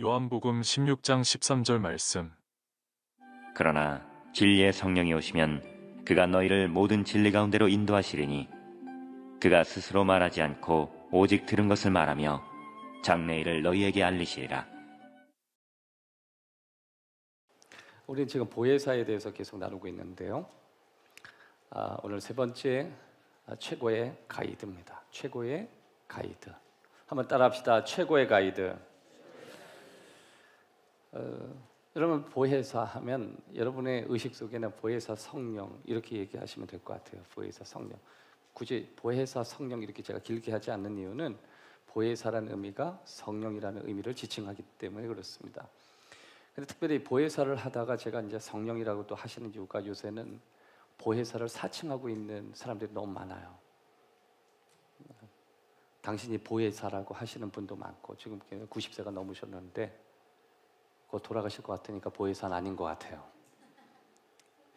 요한복음 16장 13절 말씀. 그러나 진리의 성령이 오시면 그가 너희를 모든 진리 가운데로 인도하시리니 그가 스스로 말하지 않고 오직 들은 것을 말하며 장래일을 너희에게 알리시리라. 우리는 지금 보혜사에 대해서 계속 나누고 있는데요. 오늘 세 번째 최고의 가이드입니다. 최고의 가이드. 한번 따라합시다. 최고의 가이드. 여러분 보혜사 하면 여러분의 의식 속에는 보혜사 성령 이렇게 얘기하시면 될 것 같아요. 보혜사 성령. 굳이 보혜사 성령 이렇게 제가 길게 하지 않는 이유는 보혜사라는 의미가 성령이라는 의미를 지칭하기 때문에 그렇습니다. 근데 특별히 보혜사를 하다가 제가 이제 성령이라고 또 하시는 이유가 요새는 보혜사를 사칭하고 있는 사람들이 너무 많아요. 당신이 보혜사라고 하시는 분도 많고 지금 90세가 넘으셨는데 곧 돌아가실 것 같으니까 보혜사는 아닌 것 같아요.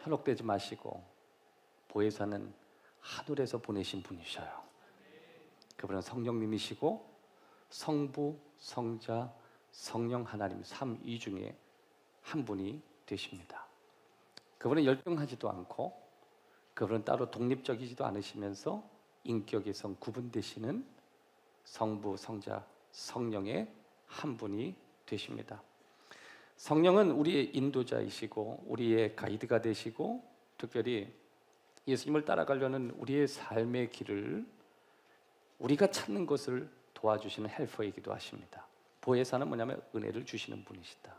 현혹되지 마시고 보혜사는 하늘에서 보내신 분이셔요. 그분은 성령님이시고 성부, 성자, 성령 하나님 삼위 중에 한 분이 되십니다. 그분은 열등하지도 않고 그분은 따로 독립적이지도 않으시면서 인격에서 구분되시는 성부, 성자, 성령의 한 분이 되십니다. 성령은 우리의 인도자이시고 우리의 가이드가 되시고 특별히 예수님을 따라가려는 우리의 삶의 길을 우리가 찾는 것을 도와주시는 헬퍼이기도 하십니다. 보혜사는 뭐냐면 은혜를 주시는 분이시다.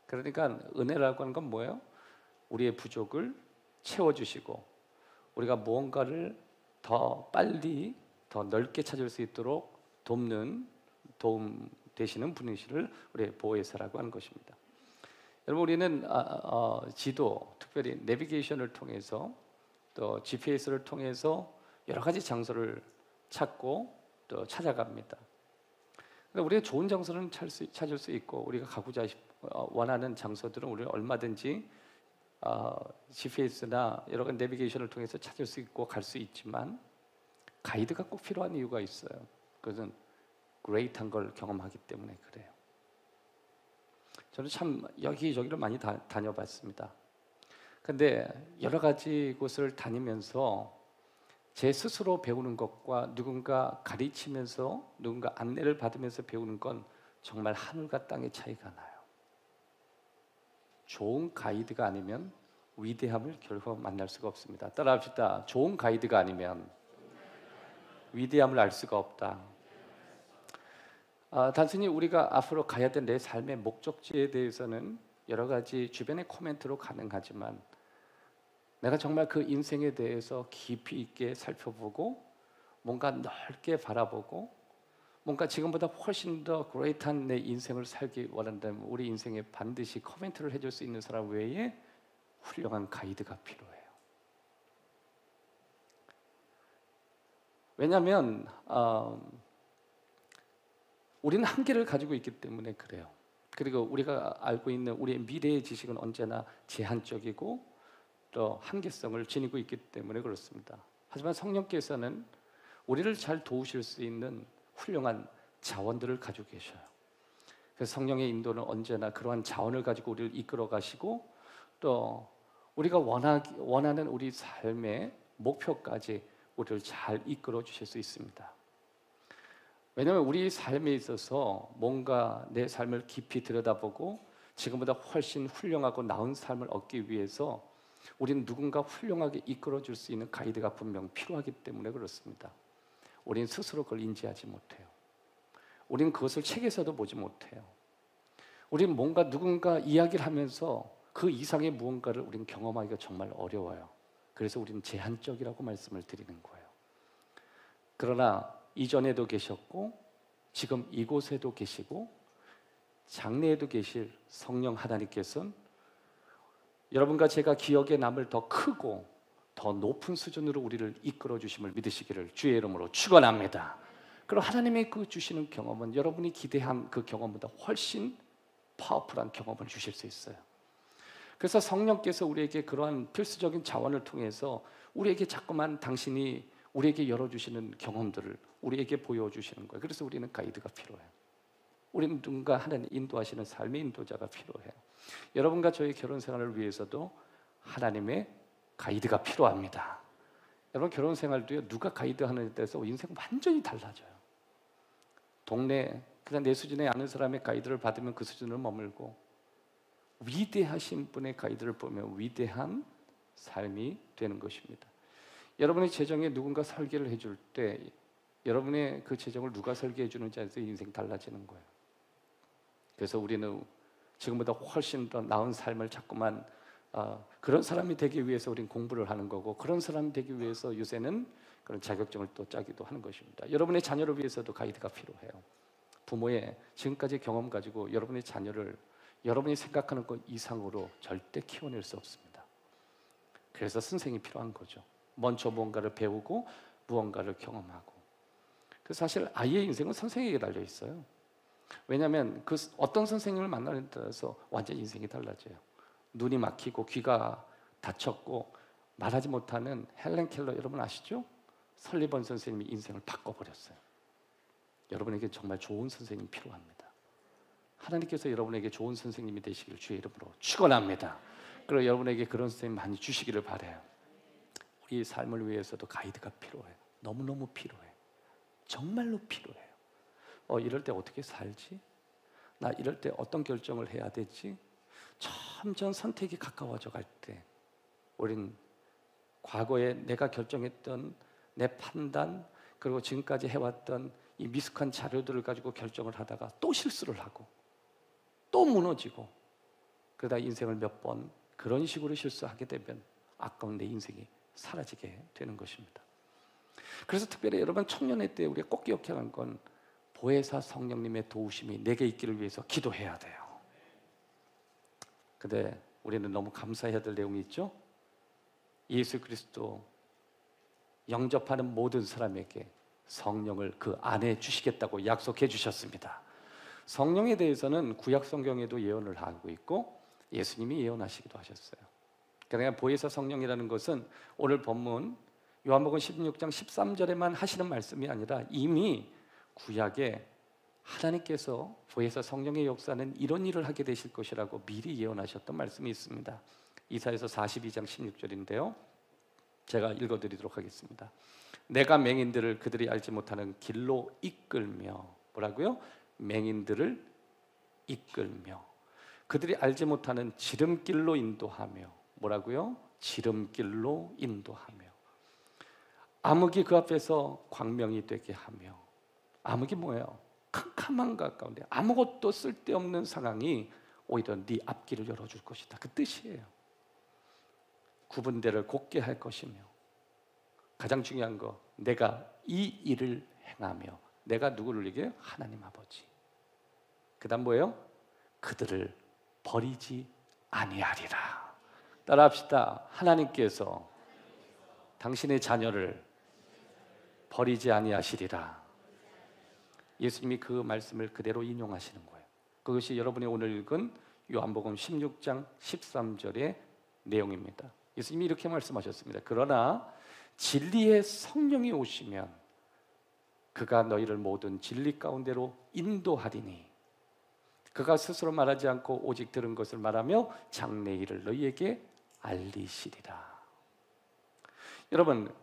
그러니까 은혜라고 하는 건 뭐예요? 우리의 부족을 채워주시고 우리가 무언가를 더 빨리 더 넓게 찾을 수 있도록 돕는 도움 되시는 분이시를 우리의 보혜사라고 하는 것입니다. 여러분 우리는 지도, 특별히 내비게이션을 통해서 또 GPS를 통해서 여러 가지 장소를 찾고 또 찾아갑니다. 우리가 좋은 장소는 찾을 수 있고 우리가 가고자 원하는 장소들은 우리는 얼마든지 GPS나 여러 가지 내비게이션을 통해서 찾을 수 있고 갈 수 있지만 가이드가 꼭 필요한 이유가 있어요. 그것은 그레이트한 걸 경험하기 때문에 그래요. 저는 참 여기저기를 많이 다녀봤습니다. 근데 여러 가지 곳을 다니면서 제 스스로 배우는 것과 누군가 가르치면서 누군가 안내를 받으면서 배우는 건 정말 하늘과 땅의 차이가 나요. 좋은 가이드가 아니면 위대함을 결코 만날 수가 없습니다. 따라합시다. 좋은 가이드가 아니면 위대함을 알 수가 없다. 단순히 우리가 앞으로 가야 될 내 삶의 목적지에 대해서는 여러 가지 주변의 코멘트로 가능하지만 내가 정말 그 인생에 대해서 깊이 있게 살펴보고 뭔가 넓게 바라보고 뭔가 지금보다 훨씬 더 그레이트한 내 인생을 살기 원한다면 우리 인생에 반드시 코멘트를 해줄 수 있는 사람 외에 훌륭한 가이드가 필요해요. 왜냐하면 우리는 한계를 가지고 있기 때문에 그래요. 그리고 우리가 알고 있는 우리의 미래의 지식은 언제나 제한적이고 또 한계성을 지니고 있기 때문에 그렇습니다. 하지만 성령께서는 우리를 잘 도우실 수 있는 훌륭한 자원들을 가지고 계셔요. 그래서 성령의 인도는 언제나 그러한 자원을 가지고 우리를 이끌어 가시고 또 우리가 원하는 우리 삶의 목표까지 우리를 잘 이끌어 주실 수 있습니다. 왜냐하면 우리 삶에 있어서 뭔가 내 삶을 깊이 들여다보고 지금보다 훨씬 훌륭하고 나은 삶을 얻기 위해서 우리는 누군가 훌륭하게 이끌어줄 수 있는 가이드가 분명 필요하기 때문에 그렇습니다. 우리는 스스로 그걸 인지하지 못해요. 우리는 그것을 책에서도 보지 못해요. 우리는 뭔가 누군가 이야기를 하면서 그 이상의 무언가를 우리는 경험하기가 정말 어려워요. 그래서 우리는 제한적이라고 말씀을 드리는 거예요. 그러나 이전에도 계셨고 지금 이곳에도 계시고 장래에도 계실 성령 하나님께서는 여러분과 제가 기억에 남을 더 크고 더 높은 수준으로 우리를 이끌어 주심을 믿으시기를 주의 이름으로 축원합니다. 그럼 하나님의 그 주시는 경험은 여러분이 기대한 그 경험보다 훨씬 파워풀한 경험을 주실 수 있어요. 그래서 성령께서 우리에게 그러한 필수적인 자원을 통해서 우리에게 자꾸만 당신이 우리에게 열어주시는 경험들을 우리에게 보여주시는 거예요. 그래서 우리는 가이드가 필요해요. 우리 누군가 하나님 인도하시는 삶의 인도자가 필요해요. 여러분과 저의 결혼 생활을 위해서도 하나님의 가이드가 필요합니다. 여러분 결혼 생활도요, 누가 가이드하느냐에 따라서 인생 완전히 달라져요. 동네 그냥 내 수준에 아는 사람의 가이드를 받으면 그 수준을 머물고, 위대하신 분의 가이드를 보면 위대한 삶이 되는 것입니다. 여러분의 재정에 누군가 설계를 해줄 때 여러분의 그 재정을 누가 설계해 주는지에서 인생 달라지는 거예요. 그래서 우리는 지금보다 훨씬 더 나은 삶을 자꾸만 그런 사람이 되기 위해서 우리는 공부를 하는 거고, 그런 사람이 되기 위해서 요새는 그런 자격증을 또 짜기도 하는 것입니다. 여러분의 자녀를 위해서도 가이드가 필요해요. 부모의 지금까지 경험 가지고 여러분의 자녀를 여러분이 생각하는 것 이상으로 절대 키워낼 수 없습니다. 그래서 선생이 필요한 거죠. 먼저 무언가를 배우고 무언가를 경험하고. 그래서 사실 아이의 인생은 선생에게 달려 있어요. 왜냐하면 그 어떤 선생님을 만나는 데 따라서 완전 인생이 달라져요. 눈이 막히고 귀가 다쳤고 말하지 못하는 헬렌 켈러 여러분 아시죠? 설리번 선생님이 인생을 바꿔버렸어요. 여러분에게 정말 좋은 선생님이 필요합니다. 하나님께서 여러분에게 좋은 선생님이 되시길 주의 이름으로 축원합니다. 그리고 여러분에게 그런 선생님 많이 주시기를 바라요. 우리 삶을 위해서도 가이드가 필요해요. 너무너무 필요해요. 정말로 필요해요. 이럴 때 어떻게 살지? 나 이럴 때 어떤 결정을 해야 되지? 점점 선택이 가까워져 갈 때 우린 과거에 내가 결정했던 내 판단, 그리고 지금까지 해왔던 이 미숙한 자료들을 가지고 결정을 하다가 또 실수를 하고 또 무너지고, 그러다 인생을 몇 번 그런 식으로 실수하게 되면 아까운 내 인생이 사라지게 되는 것입니다. 그래서 특별히 여러분 청년의 때 우리가 꼭 기억해야 하는 건 보혜사 성령님의 도우심이 내게 있기를 위해서 기도해야 돼요. 근데 우리는 너무 감사해야 될 내용이 있죠. 예수 그리스도 영접하는 모든 사람에게 성령을 그 안에 주시겠다고 약속해 주셨습니다. 성령에 대해서는 구약 성경에도 예언을 하고 있고 예수님이 예언하시기도 하셨어요. 그러니까 보혜사 성령이라는 것은 오늘 본문 요한복음 16장 13절에만 하시는 말씀이 아니라 이미 구약에 하나님께서 보혜사 성령의 역사는 이런 일을 하게 되실 것이라고 미리 예언하셨던 말씀이 있습니다. 이사야서 42장 16절인데요. 제가 읽어드리도록 하겠습니다. 내가 맹인들을 그들이 알지 못하는 길로 이끌며, 뭐라고요? 맹인들을 이끌며 그들이 알지 못하는 지름길로 인도하며, 뭐라고요? 지름길로 인도하며 암흑이 그 앞에서 광명이 되게 하며. 암흑이 뭐예요? 캄캄한 가운데 아무것도 쓸데없는 상황이 오히려 네 앞길을 열어줄 것이다, 그 뜻이에요. 구분대를 곱게 할 것이며, 가장 중요한 거, 내가 이 일을 행하며. 내가 누구를 얘기해요? 하나님 아버지. 그 다음 뭐예요? 그들을 버리지 아니하리라. 따라합시다. 하나님께서 당신의 자녀를 버리지 아니하시리라. 예수님이 그 말씀을 그대로 인용하시는 거예요. 그것이 여러분이 오늘 읽은 요한복음 16장 13절의 내용입니다. 예수님이 이렇게 말씀하셨습니다. 그러나 진리의 성령이 오시면 그가 너희를 모든 진리 가운데로 인도하리니 그가 스스로 말하지 않고 오직 들은 것을 말하며 장래 일을 너희에게 알리시리라. 여러분,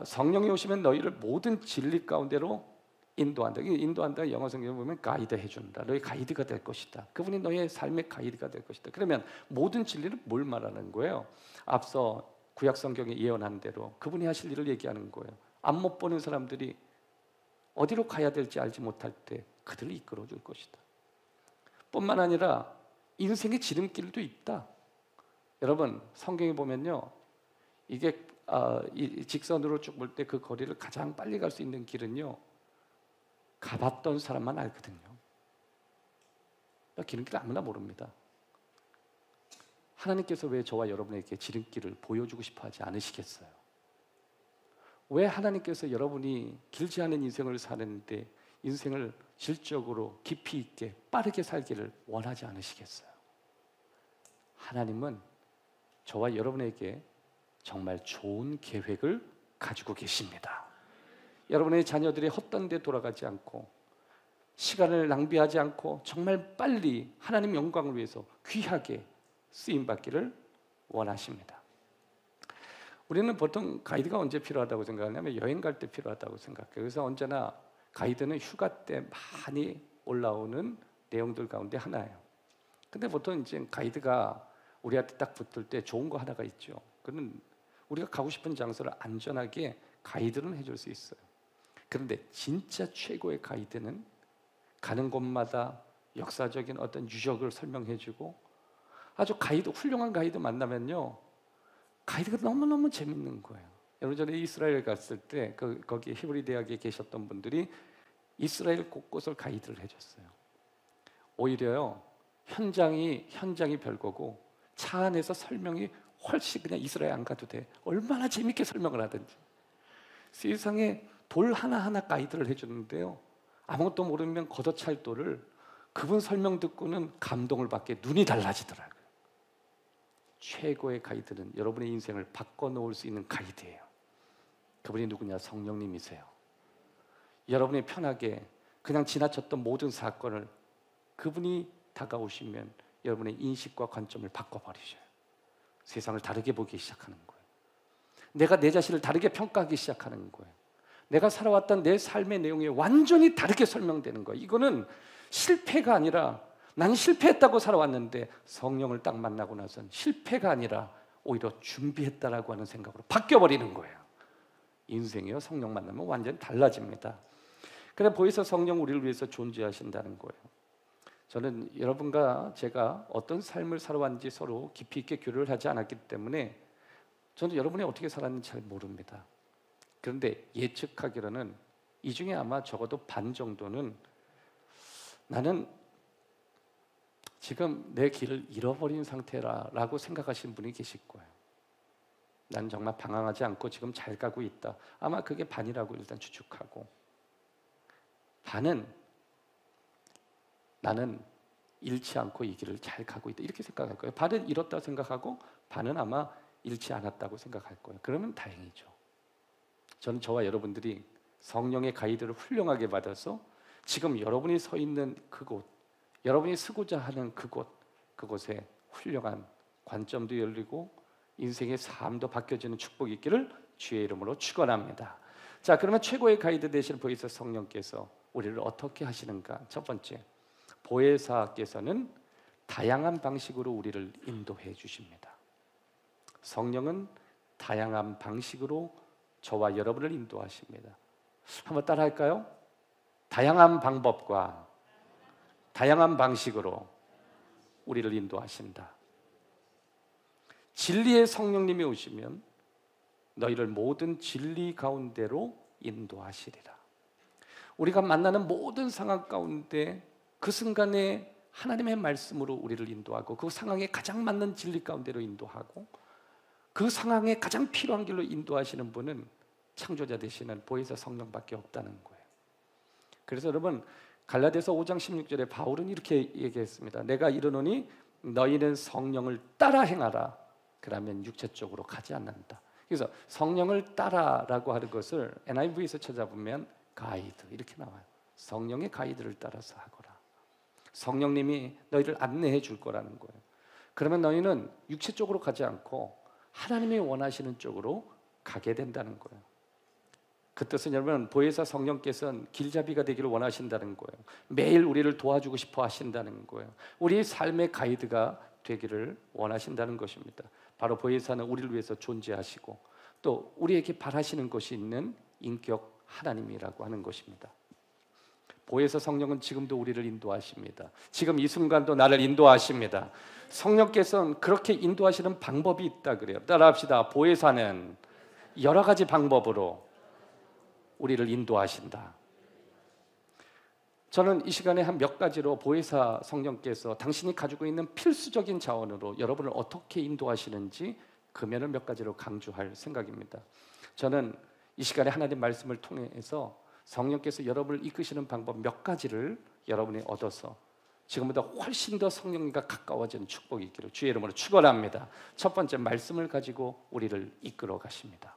성령이 오시면 너희를 모든 진리 가운데로 인도한다. 인도한다 영어 성경에 보면 가이드 해준다. 너희 가이드가 될 것이다. 그분이 너희의 삶의 가이드가 될 것이다. 그러면 모든 진리는 뭘 말하는 거예요? 앞서 구약 성경에 예언한 대로 그분이 하실 일을 얘기하는 거예요. 앞 못 보는 사람들이 어디로 가야 될지 알지 못할 때 그들을 이끌어 줄 것이다. 뿐만 아니라 인생의 지름길도 있다. 여러분, 성경에 보면요, 이게 이 직선으로 쭉 볼 때 그 거리를 가장 빨리 갈 수 있는 길은요, 가봤던 사람만 알거든요. 지름길 아무나 모릅니다. 하나님께서 왜 저와 여러분에게 지름길을 보여주고 싶어 하지 않으시겠어요? 왜 하나님께서 여러분이 길지 않은 인생을 사는데 인생을 질적으로 깊이 있게 빠르게 살기를 원하지 않으시겠어요? 하나님은 저와 여러분에게 정말 좋은 계획을 가지고 계십니다. 여러분의 자녀들이 헛된 데 돌아가지 않고 시간을 낭비하지 않고 정말 빨리 하나님 영광을 위해서 귀하게 쓰임 받기를 원하십니다. 우리는 보통 가이드가 언제 필요하다고 생각하냐면 여행 갈 때 필요하다고 생각해요. 그래서 언제나 가이드는 휴가 때 많이 올라오는 내용들 가운데 하나예요. 근데 보통 이제 가이드가 우리한테 딱 붙을 때 좋은 거 하나가 있죠. 그는 우리가 가고 싶은 장소를 안전하게 가이드는 해줄 수 있어요. 그런데 진짜 최고의 가이드는 가는 곳마다 역사적인 어떤 유적을 설명해주고, 아주 훌륭한 가이드 만나면요, 가이드가 너무너무 재밌는 거예요. 여러분, 전에 이스라엘 갔을 때 거기 히브리 대학에 계셨던 분들이 이스라엘 곳곳을 가이드를 해줬어요. 오히려요, 현장이 별거고 차 안에서 설명이 훨씬, 그냥 이스라엘 안 가도 돼. 얼마나 재밌게 설명을 하든지. 세상에 돌 하나하나 가이드를 해주는데요, 아무것도 모르면 걷어찰 돌을 그분 설명 듣고는 감동을 받게 눈이 달라지더라고요. 최고의 가이드는 여러분의 인생을 바꿔놓을 수 있는 가이드예요. 그분이 누구냐? 성령님이세요. 여러분이 편하게 그냥 지나쳤던 모든 사건을 그분이 다가오시면 여러분의 인식과 관점을 바꿔버리셔요. 세상을 다르게 보기 시작하는 거예요. 내가 내 자신을 다르게 평가하기 시작하는 거예요. 내가 살아왔던 내 삶의 내용이 완전히 다르게 설명되는 거예요. 이거는 실패가 아니라, 난 실패했다고 살아왔는데 성령을 딱 만나고 나선 실패가 아니라 오히려 준비했다라고 하는 생각으로 바뀌어버리는 거예요. 인생이요, 성령 만나면 완전히 달라집니다. 그래, 보혜사 성령 우리를 위해서 존재하신다는 거예요. 저는 여러분과 제가 어떤 삶을 살아왔는지 서로 깊이 있게 교류를 하지 않았기 때문에 저는 여러분이 어떻게 살았는지 잘 모릅니다. 그런데 예측하기로는 이 중에 아마 적어도 반 정도는 나는 지금 내 길을 잃어버린 상태라고 생각하시는 분이 계실 거예요. 난 정말 방황하지 않고 지금 잘 가고 있다. 아마 그게 반이라고 일단 추측하고, 반은 나는 잃지 않고 이 길을 잘 가고 있다, 이렇게 생각할 거예요. 반은 잃었다고 생각하고 반은 아마 잃지 않았다고 생각할 거예요. 그러면 다행이죠. 저는 저와 여러분들이 성령의 가이드를 훌륭하게 받아서 지금 여러분이 서 있는 그곳, 여러분이 쓰고자 하는 그곳에 훌륭한 관점도 열리고 인생의 삶도 바뀌어지는 축복이 있기를 주의 이름으로 축원합니다. 자, 그러면 최고의 가이드 되실 보혜사 성령께서 우리를 어떻게 하시는가? 첫 번째, 보혜사께서는 다양한 방식으로 우리를 인도해 주십니다. 성령은 다양한 방식으로 저와 여러분을 인도하십니다. 한번 따라 할까요? 다양한 방법과 다양한 방식으로 우리를 인도하신다. 진리의 성령님이 오시면 너희를 모든 진리 가운데로 인도하시리라. 우리가 만나는 모든 상황 가운데 그 순간에 하나님의 말씀으로 우리를 인도하고, 그 상황에 가장 맞는 진리 가운데로 인도하고, 그 상황에 가장 필요한 길로 인도하시는 분은 창조자 되시는 보혜사 성령밖에 없다는 거예요. 그래서 여러분, 갈라디아서 5장 16절에 바울은 이렇게 얘기했습니다. 내가 이르노니 너희는 성령을 따라 행하라. 그러면 육체적으로 가지 않는다. 그래서 성령을 따라라고 하는 것을 NIV에서 찾아보면 가이드 이렇게 나와요. 성령의 가이드를 따라서 하거라. 성령님이 너희를 안내해 줄 거라는 거예요. 그러면 너희는 육체적으로 가지 않고 하나님이 원하시는 쪽으로 가게 된다는 거예요. 그 뜻은 여러분, 보혜사 성령께서는 길잡이가 되기를 원하신다는 거예요. 매일 우리를 도와주고 싶어 하신다는 거예요. 우리의 삶의 가이드가 되기를 원하신다는 것입니다. 바로 보혜사는 우리를 위해서 존재하시고 또 우리에게 바라시는 것이 있는 인격 하나님이라고 하는 것입니다. 보혜사 성령은 지금도 우리를 인도하십니다. 지금 이 순간도 나를 인도하십니다. 성령께서는 그렇게 인도하시는 방법이 있다 그래요. 따라합시다. 보혜사는 여러 가지 방법으로 우리를 인도하신다. 저는 이 시간에 한 몇 가지로 보혜사 성령께서 당신이 가지고 있는 필수적인 자원으로 여러분을 어떻게 인도하시는지 금연을 몇 가지로 강조할 생각입니다. 저는 이 시간에 하나님 말씀을 통해서 성령께서 여러분을 이끄시는 방법 몇 가지를 여러분이 얻어서 지금보다 훨씬 더 성령님과 가까워지는 축복이 있기를 주의 이름으로 축원합니다. 첫 번째, 말씀을 가지고 우리를 이끌어 가십니다.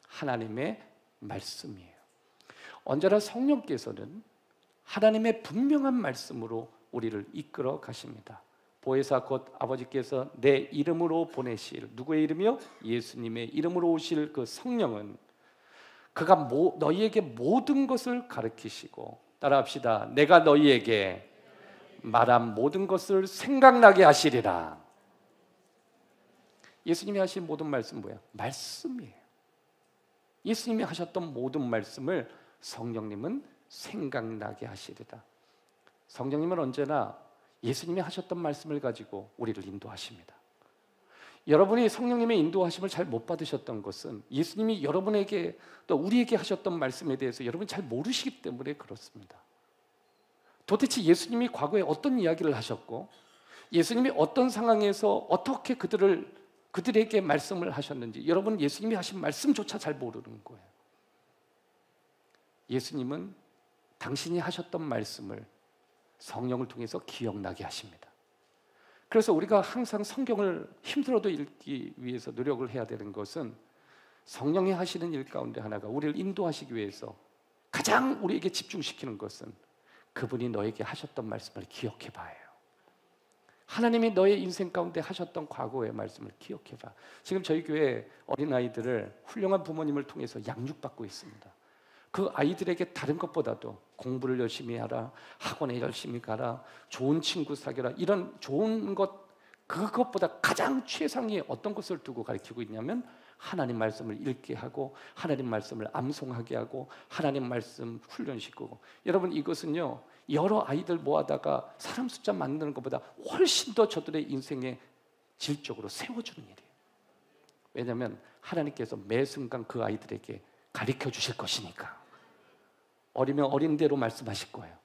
하나님의 말씀이에요. 언제나 성령께서는 하나님의 분명한 말씀으로 우리를 이끌어 가십니다. 보혜사 곧 아버지께서 내 이름으로 보내실, 누구의 이름이요? 예수님의 이름으로 오실 그 성령은 그가 너희에게 모든 것을 가르치시고, 따라합시다. 내가 너희에게 말한 모든 것을 생각나게 하시리라. 예수님이 하신 모든 말씀 뭐야? 말씀이에요. 예수님이 하셨던 모든 말씀을 성령님은 생각나게 하시리라. 성령님은 언제나 예수님이 하셨던 말씀을 가지고 우리를 인도하십니다. 여러분이 성령님의 인도하심을 잘 못 받으셨던 것은 예수님이 여러분에게 또 우리에게 하셨던 말씀에 대해서 여러분이 잘 모르시기 때문에 그렇습니다. 도대체 예수님이 과거에 어떤 이야기를 하셨고, 예수님이 어떤 상황에서 어떻게 그들에게 말씀을 하셨는지 여러분 예수님이 하신 말씀조차 잘 모르는 거예요. 예수님은 당신이 하셨던 말씀을 성령을 통해서 기억나게 하십니다. 그래서 우리가 항상 성경을 힘들어도 읽기 위해서 노력을 해야 되는 것은, 성령이 하시는 일 가운데 하나가 우리를 인도하시기 위해서 가장 우리에게 집중시키는 것은 그분이 너에게 하셨던 말씀을 기억해 봐요. 하나님이 너의 인생 가운데 하셨던 과거의 말씀을 기억해 봐. 지금 저희 교회 어린아이들을 훌륭한 부모님을 통해서 양육받고 있습니다. 그 아이들에게 다른 것보다도 공부를 열심히 하라, 학원에 열심히 가라, 좋은 친구 사귀라, 이런 좋은 것, 그것보다 가장 최상의 어떤 것을 두고 가르치고 있냐면 하나님 말씀을 읽게 하고 하나님 말씀을 암송하게 하고 하나님 말씀 훈련시키고. 여러분, 이것은요 여러 아이들 모아다가 사람 숫자 만드는 것보다 훨씬 더 저들의 인생에 질적으로 세워주는 일이에요. 왜냐하면 하나님께서 매 순간 그 아이들에게 가르쳐 주실 것이니까. 어리면 어린 대로 말씀하실 거예요.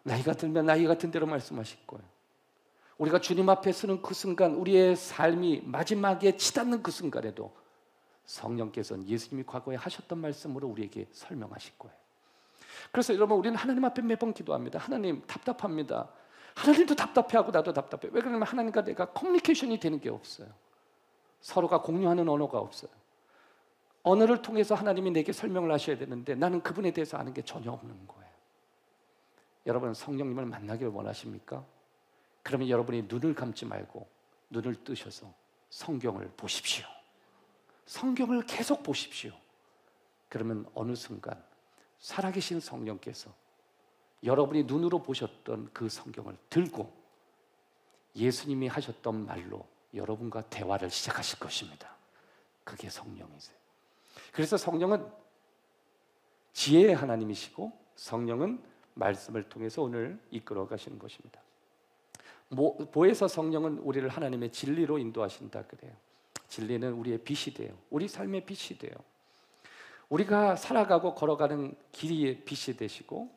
나이가 들면 나이 같은 대로 말씀하실 거예요. 우리가 주님 앞에 서는 그 순간, 우리의 삶이 마지막에 치닫는 그 순간에도 성령께서는 예수님이 과거에 하셨던 말씀으로 우리에게 설명하실 거예요. 그래서 여러분, 우리는 하나님 앞에 매번 기도합니다. 하나님, 답답합니다. 하나님도 답답해하고 나도 답답해. 왜 그러냐면 하나님과 내가 커뮤니케이션이 되는 게 없어요. 서로가 공유하는 언어가 없어요. 언어를 통해서 하나님이 내게 설명을 하셔야 되는데 나는 그분에 대해서 아는 게 전혀 없는 거예요. 여러분, 성령님을 만나기를 원하십니까? 그러면 여러분이 눈을 감지 말고 눈을 뜨셔서 성경을 보십시오. 성경을 계속 보십시오. 그러면 어느 순간 살아계신 성령께서 여러분이 눈으로 보셨던 그 성경을 들고 예수님이 하셨던 말로 여러분과 대화를 시작하실 것입니다. 그게 성령이세요. 그래서 성령은 지혜의 하나님이시고 성령은 말씀을 통해서 오늘 이끌어 가시는 것입니다. 보혜사 성령은 우리를 하나님의 진리로 인도하신다 그래요. 진리는 우리의 빛이 돼요. 우리 삶의 빛이 돼요. 우리가 살아가고 걸어가는 길의 빛이 되시고,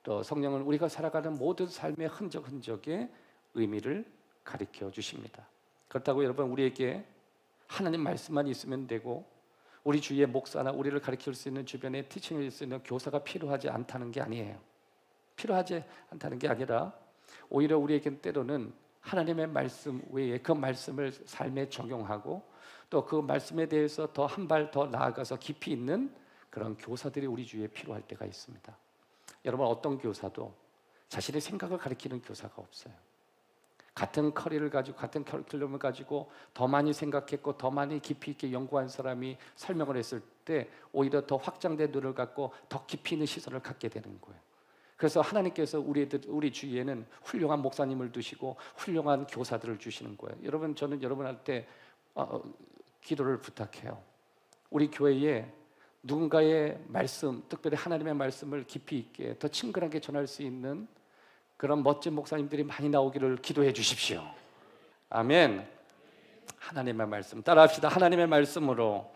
또 성령은 우리가 살아가는 모든 삶의 흔적에 의미를 가르쳐 주십니다. 그렇다고 여러분, 우리에게 하나님 말씀만 있으면 되고 우리 주위의 목사나 우리를 가르칠 수 있는 주변에 티칭을 할 수 있는 교사가 필요하지 않다는 게 아니에요. 필요하지 않다는 게 아니라 오히려 우리에겐 때로는 하나님의 말씀 외에 그 말씀을 삶에 적용하고 또 그 말씀에 대해서 더 한 발 더 나아가서 깊이 있는 그런 교사들이 우리 주위에 필요할 때가 있습니다. 여러분, 어떤 교사도 자신의 생각을 가르치는 교사가 없어요. 같은 커리를 가지고 같은 커리큘럼을 가지고 더 많이 생각했고 더 많이 깊이 있게 연구한 사람이 설명을 했을 때 오히려 더 확장된 눈을 갖고 더 깊이 있는 시선을 갖게 되는 거예요. 그래서 하나님께서 우리 주위에는 훌륭한 목사님을 두시고 훌륭한 교사들을 주시는 거예요. 여러분, 저는 여러분한테 기도를 부탁해요. 우리 교회에 누군가의 말씀, 특별히 하나님의 말씀을 깊이 있게 더 친근하게 전할 수 있는 그런 멋진 목사님들이 많이 나오기를 기도해 주십시오. 아멘. 하나님의 말씀 따라합시다. 하나님의 말씀으로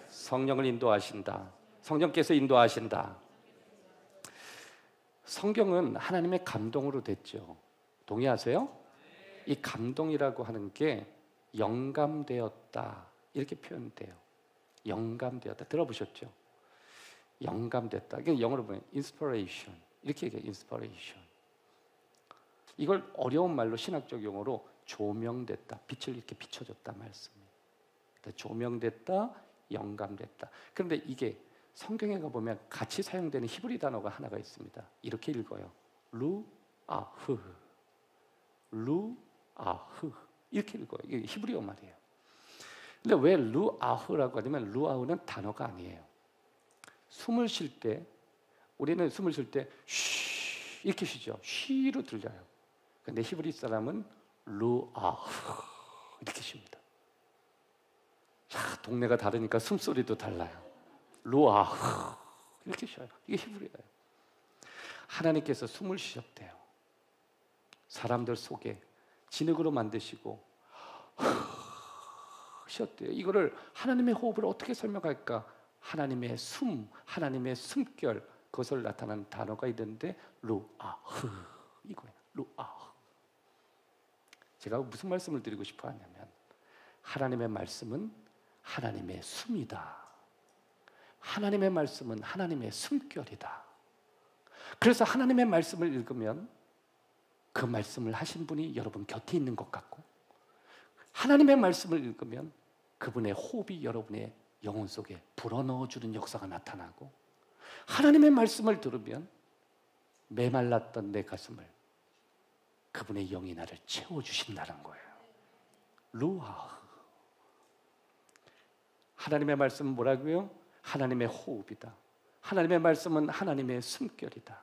성령을 인도하신다. 성령께서 인도하신다. 성경은 하나님의 감동으로 됐죠. 동의하세요? 이 감동이라고 하는 게 영감되었다 이렇게 표현돼요. 영감되었다. 들어보셨죠? 영감됐다. 이게 영어로 보면 inspiration 이렇게 얘기해요. inspiration. 이걸 어려운 말로 신학적 용어로 조명됐다. 빛을 이렇게 비춰줬다 말씀이에요. 조명됐다, 영감됐다. 그런데 이게 성경에 가보면 같이 사용되는 히브리 단어가 하나가 있습니다. 이렇게 읽어요. 루아흐. 루아흐. 이렇게 읽어요. 이게 히브리어 말이에요. 근데 왜 루아흐라고 하냐면 루아흐는 단어가 아니에요. 숨을 쉴 때 우리는 숨을 쉴 때 쉬 이렇게 쉬죠. 쉬로 들려요. 근데 히브리 사람은 루아흐 이렇게 쉽니다. 동네가 다르니까 숨소리도 달라요. 루아흐 이렇게 쉬어요. 이게 히브리어예요. 하나님께서 숨을 쉬셨대요. 사람들 속에 진흙으로 만드시고 쉬었대요. 이거를 하나님의 호흡을 어떻게 설명할까? 하나님의 숨, 하나님의 숨결, 그것을 나타내는 단어가 있는데 루아흐 이거예요. 루아흐. 제가 무슨 말씀을 드리고 싶어 하냐면 하나님의 말씀은 하나님의 숨이다. 하나님의 말씀은 하나님의 숨결이다. 그래서 하나님의 말씀을 읽으면 그 말씀을 하신 분이 여러분 곁에 있는 것 같고, 하나님의 말씀을 읽으면 그분의 호흡이 여러분의 영혼 속에 불어넣어주는 역사가 나타나고, 하나님의 말씀을 들으면 메말랐던 내 가슴을 그분의 영이 나를 채워주신다는 거예요. 루아. 하나님의 말씀은 뭐라고요? 하나님의 호흡이다. 하나님의 말씀은 하나님의 숨결이다.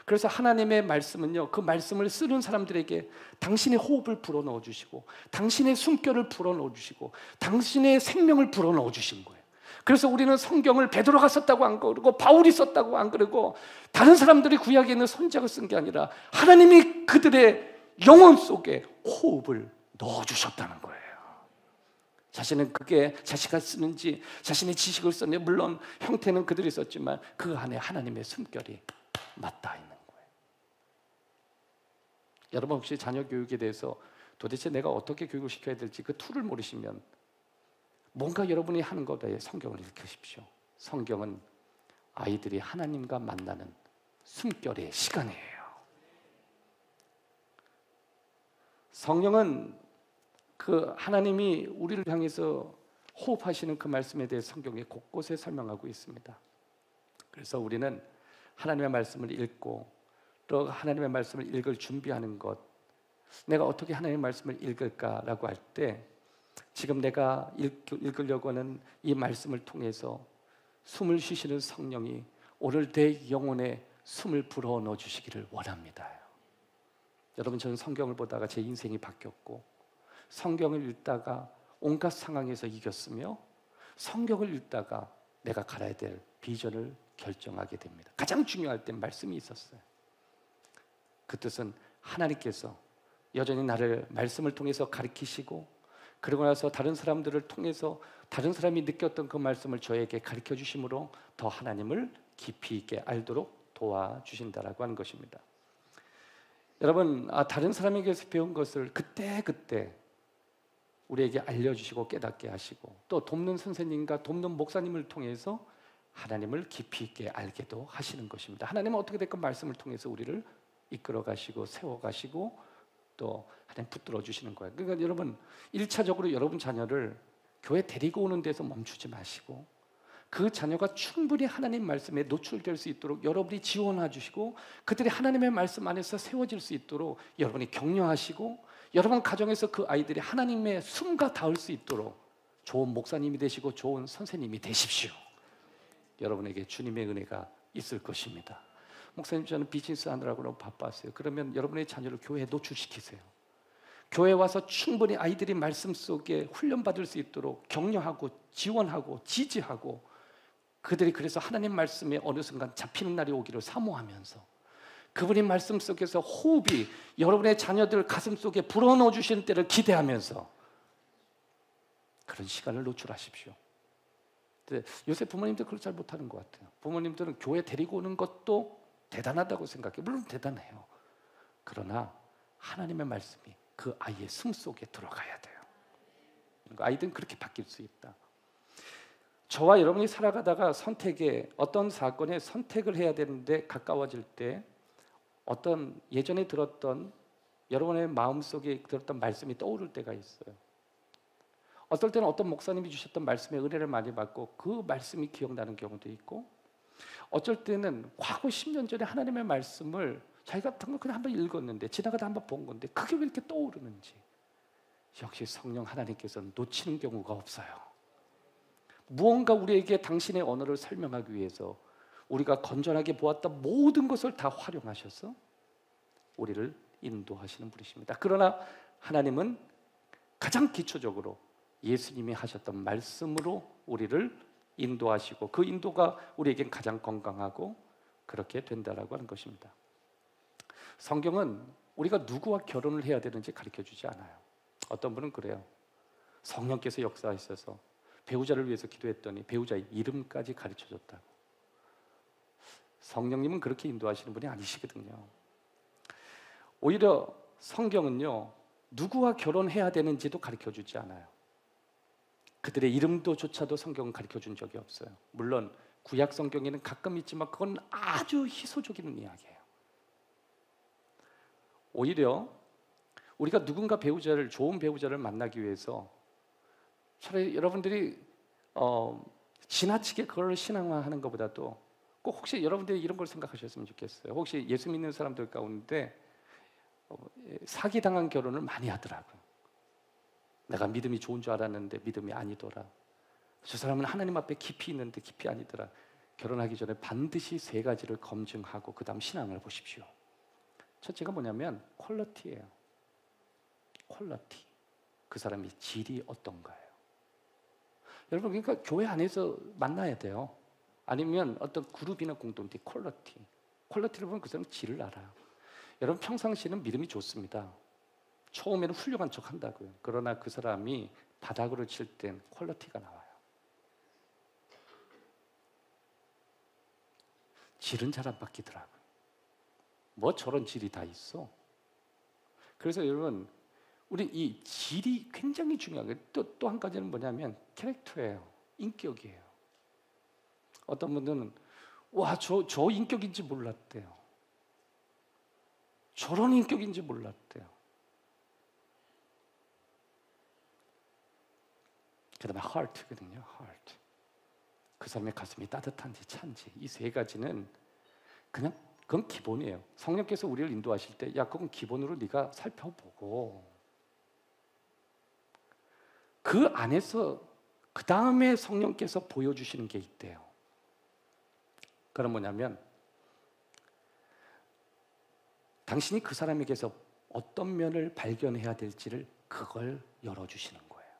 그래서 하나님의 말씀은요, 그 말씀을 쓰는 사람들에게 당신의 호흡을 불어넣어 주시고, 당신의 숨결을 불어넣어 주시고, 당신의 생명을 불어넣어 주신 거예요. 그래서 우리는 성경을 베드로가 썼다고 안 그러고 바울이 썼다고 안 그러고 다른 사람들이 구약에 있는 선지자가 쓴 게 아니라 하나님이 그들의 영혼 속에 호흡을 넣어 주셨다는 거예요. 자신은 그게 자식가 쓰는지 자신의 지식을 썼는지, 물론 형태는 그들이 썼지만 그 안에 하나님의 숨결이 맞닿아 있는 거예요. 여러분 혹시 자녀 교육에 대해서 도대체 내가 어떻게 교육을 시켜야 될지 그 툴을 모르시면 뭔가 여러분이 하는 것에 성경을 읽으십시오. 성경은 아이들이 하나님과 만나는 숨결의 시간이에요. 성령은 그 하나님이 우리를 향해서 호흡하시는 그 말씀에 대해 성경에 곳곳에 설명하고 있습니다. 그래서 우리는 하나님의 말씀을 읽고 또 하나님의 말씀을 읽을 준비하는 것, 내가 어떻게 하나님의 말씀을 읽을까라고 할 때 지금 내가 읽으려고 하는 이 말씀을 통해서 숨을 쉬시는 성령이 오늘 내 영혼에 숨을 불어넣어 주시기를 원합니다. 여러분, 저는 성경을 보다가 제 인생이 바뀌었고, 성경을 읽다가 온갖 상황에서 이겼으며, 성경을 읽다가 내가 갈아야 될 비전을 결정하게 됩니다. 가장 중요할 때 말씀이 있었어요. 그 뜻은 하나님께서 여전히 나를 말씀을 통해서 가르치시고, 그러고 나서 다른 사람들을 통해서 다른 사람이 느꼈던 그 말씀을 저에게 가르쳐 주심으로 더 하나님을 깊이 있게 알도록 도와주신다라고 하는 것입니다. 여러분, 다른 사람에게서 배운 것을 그때그때 우리에게 알려주시고 깨닫게 하시고, 또 돕는 선생님과 돕는 목사님을 통해서 하나님을 깊이 있게 알게도 하시는 것입니다. 하나님은 어떻게 됐건 말씀을 통해서 우리를 이끌어 가시고 세워 가시고 또 하나님 붙들어 주시는 거예요. 그러니까 여러분, 1차적으로 여러분 자녀를 교회 데리고 오는 데서 멈추지 마시고, 그 자녀가 충분히 하나님 말씀에 노출될 수 있도록 여러분이 지원해 주시고, 그들이 하나님의 말씀 안에서 세워질 수 있도록 여러분이 격려하시고, 여러분 가정에서 그 아이들이 하나님의 숨과 닿을 수 있도록 좋은 목사님이 되시고 좋은 선생님이 되십시오. 여러분에게 주님의 은혜가 있을 것입니다. 목사님, 저는 비즈니스 하느라고 너무 바빴어요. 그러면 여러분의 자녀를 교회에 노출시키세요. 교회에 와서 충분히 아이들이 말씀 속에 훈련받을 수 있도록 격려하고 지원하고 지지하고, 그들이 그래서 하나님 말씀에 어느 순간 잡히는 날이 오기를 사모하면서, 그분이 말씀 속에서 호흡이 여러분의 자녀들 가슴 속에 불어넣어 주시는 때를 기대하면서 그런 시간을 노출하십시오. 근데 요새 부모님들 그걸 잘 못하는 것 같아요. 부모님들은 교회 데리고 오는 것도 대단하다고 생각해요. 물론 대단해요. 그러나 하나님의 말씀이 그 아이의 숨 속에 들어가야 돼요. 아이들은 그렇게 바뀔 수 있다. 저와 여러분이 살아가다가 선택에, 어떤 사건에 선택을 해야 되는데 가까워질 때 어떤 예전에 들었던, 여러분의 마음속에 들었던 말씀이 떠오를 때가 있어요. 어떨 때는 어떤 목사님이 주셨던 말씀에 은혜를 많이 받고 그 말씀이 기억나는 경우도 있고, 어쩔 때는 과거 10년 전에 하나님의 말씀을 자기가 그냥 한번 읽었는데 지나가다 한번 본 건데 그게 왜 이렇게 떠오르는지. 역시 성령 하나님께서는 놓치는 경우가 없어요. 무언가 우리에게 당신의 언어를 설명하기 위해서 우리가 건전하게 보았던 모든 것을 다 활용하셔서 우리를 인도하시는 분이십니다. 그러나 하나님은 가장 기초적으로 예수님이 하셨던 말씀으로 우리를 인도하시고 그 인도가 우리에겐 가장 건강하고 그렇게 된다라고 하는 것입니다. 성경은 우리가 누구와 결혼을 해야 되는지 가르쳐주지 않아요. 어떤 분은 그래요. 성령께서 역사하셔서 배우자를 위해서 기도했더니 배우자의 이름까지 가르쳐줬다고. 성령님은 그렇게 인도하시는 분이 아니시거든요. 오히려 성경은요, 누구와 결혼해야 되는지도 가르쳐주지 않아요. 그들의 이름도조차도 성경은 가르쳐준 적이 없어요. 물론 구약 성경에는 가끔 있지만 그건 아주 희소적인 이야기예요. 오히려 우리가 누군가 배우자를, 좋은 배우자를 만나기 위해서 차라리 여러분들이 지나치게 그걸 신앙화하는 것보다도 꼭 혹시 여러분들이 이런 걸 생각하셨으면 좋겠어요. 혹시 예수 믿는 사람들 가운데 사기당한 결혼을 많이 하더라고요. 내가 믿음이 좋은 줄 알았는데 믿음이 아니더라. 저 사람은 하나님 앞에 깊이 있는데 깊이 아니더라. 결혼하기 전에 반드시 3가지를 검증하고 그 다음 신앙을 보십시오. 첫째가 뭐냐면 퀄리티예요. 퀄리티. 그 사람의 질이 어떤가요? 여러분, 그러니까 교회 안에서 만나야 돼요. 아니면 어떤 그룹이나 공동체 퀄리티. 퀄리티를 보면 그 사람 질을 알아요. 여러분, 평상시에는 믿음이 좋습니다. 처음에는 훌륭한 척 한다고요. 그러나 그 사람이 바닥으로 칠 땐 퀄리티가 나와요. 질은 잘 안 바뀌더라고요. 뭐 저런 질이 다 있어. 그래서 여러분, 우리 이 질이 굉장히 중요하게 또 한 가지는 뭐냐면 캐릭터예요. 인격이에요. 어떤 분들은 와, 저 인격인지 몰랐대요. 저런 인격인지 몰랐대요. 그 다음에 heart거든요. heart. 그 사람의 가슴이 따뜻한지 찬지. 이 3가지는 그냥 그건 기본이에요. 성령께서 우리를 인도하실 때 야, 그건 기본으로 네가 살펴보고 그 안에서 그 다음에 성령께서 보여주시는 게 있대요. 그건 뭐냐면 당신이 그 사람에게서 어떤 면을 발견해야 될지를 그걸 열어주시는 거예요.